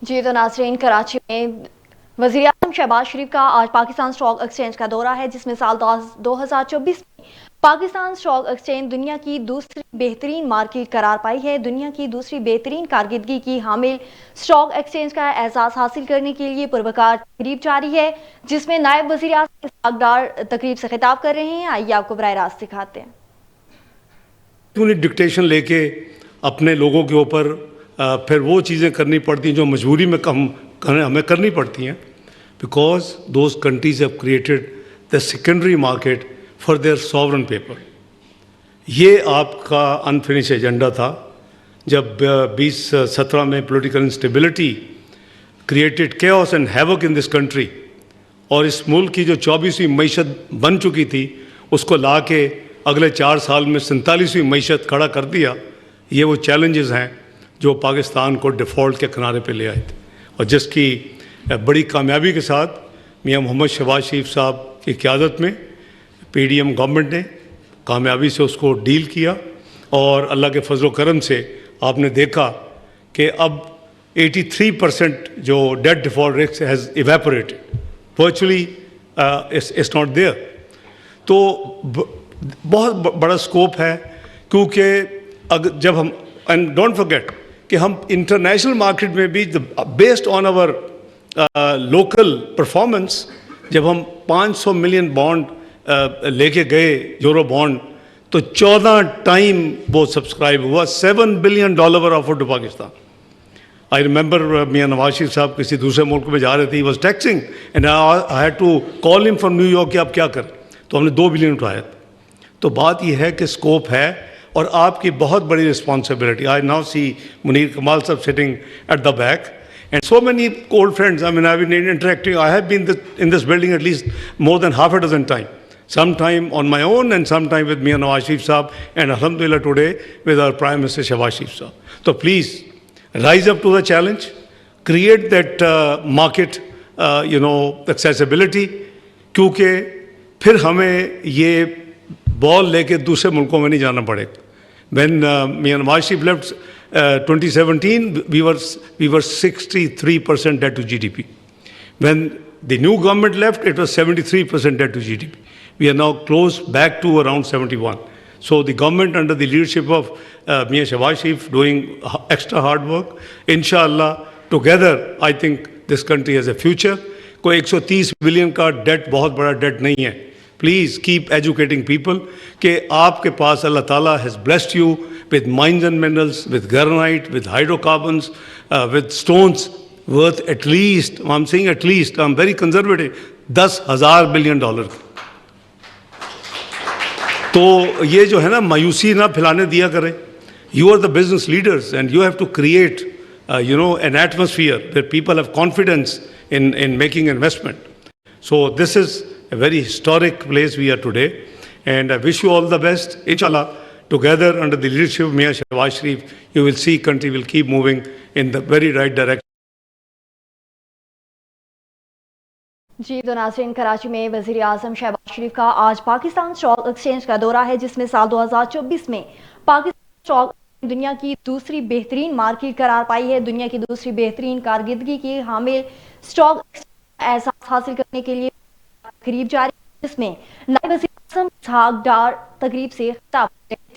جی تو ناظرین، کراچی میں وزیر اعظم شہباز شریف کا آج پاکستان اسٹاک ایکسچینج کا دورہ ہے، جس میں سال 2024 میں پاکستان اسٹاک ایکسچینج دنیا کی دوسری بہترین مارکیٹ قرار پائی ہے۔ دنیا کی دوسری بہترین کارکردگی کی حامل اسٹاک ایکسچینج کا اعزاز حاصل کرنے کے لیے پروقار تقریب جاری ہے، جس میں نائب وزیر اعظم اسحاق ڈار تقریب سے خطاب کر رہے ہیں۔ آئیے آپ کو براہ راست دکھاتے ہیں۔ ڈکٹیشن لے کے اپنے لوگوں کے اوپر پھر وہ چیزیں کرنی پڑتی ہیں جو مجبوری میں ہمیں کرنی پڑتی ہیں، because those countries have created the secondary market for their sovereign paper. یہ آپ کا انفنش ایجنڈا تھا جب 2017 میں political instability created chaos and havoc in this country, اور اس ملک کی جو 24ویں معیشت بن چکی تھی اس کو لا کے اگلے 4 سال میں 47ویں معیشت کھڑا کر دیا۔ یہ وہ چیلنجز ہیں جو پاکستان کو ڈیفالٹ کے کنارے پہ لے آئے تھے، اور جس کی بڑی کامیابی کے ساتھ میاں محمد شہباز شریف صاحب کی قیادت میں پی ڈی ایم گورنمنٹ نے کامیابی سے اس کو ڈیل کیا، اور اللہ کے فضل و کرم سے آپ نے دیکھا کہ اب 83% جو debt default rate has evaporated, virtually it's not there. تو بہت بڑا اسکوپ ہے، کیونکہ جب ہم اینڈ ڈونٹ فرگیٹ کہ ہم انٹرنیشنل مارکیٹ میں بھی based on our local performance, جب ہم 500 ملین بانڈ لے کے گئے یورو بانڈ، تو 14 ٹائم وہ سبسکرائب ہوا، $7 billion offer to Pakistan. I remember Mian Nawaz شریف صاحب کسی دوسرے ملک میں جا رہے تھے، he was taxing and I had to call him from new York کہ آپ کیا کریں، تو ہم نے 2 بلین اٹھایا تھا۔ تو بات یہ ہے کہ اسکوپ ہے، اور آپ کی بہت بڑی responsibility. I now see Munir Kamal sahab sitting at the back end so many old friends. I mean, I've been interacting. I have been in this building at least more than half a dozen times. Sometime on my own and sometime with Mian Nawaz Sharif Saab, and alhamdulillah today with our Prime Minister Shehbaz Sharif Saab. So please rise up to the challenge, create that market, accessibility, کیونکہ پھر ہمیں یہ بال لے کے دوسرے ملکوں میں نہیں جانا پڑے گا۔ When Mian Nawaz Sharif left 2017, we were 63% debt to GDP. When the new government left, it was 73% debt to GDP. We are now close back to around 71. So the government under the leadership of Mian Shehbaz Sharif doing extra hard work. Inshallah, together, I think this country has a future. کوئی 130 billion کا date بہت بڑا date نہیں ہے۔ Please keep educating people کہ آپ کے پاس اللہ تعالیٰ has blessed you with mines and minerals, with granite, with hydrocarbons, with stones worth at least, I'm saying at least, I'm very conservative, $10,000 billion۔ تو یہ جو ہے نا مایوسی نہ پھیلانے دیا کریں۔ You are the business leaders and you have to create an atmosphere where people have confidence in making investment. So this is a very historic place we are today, and I wish you all the best. Inshallah, together under the leadership of Mian Shehbaz Sharif, you will see country will keep moving in the very right direction. جی تو ناظرین، کراچی میں وزیر اعظم شہباز شریف کا آج Pakistan stock exchange کا دورہ ہے، جس میں سال 2024 میں پاکستان اسٹاک دنیا کی دوسری بہترین مارکیٹ قرار پائی ہے۔ دنیا کی دوسری بہترین کارکردگی کی حامل اسٹاک اعزاز حاصل کرنے کے لیے تقریب جاری ہے، جس میں نائب وزیر اعظم اسحاق ڈار تقریب سے خطاب کریں۔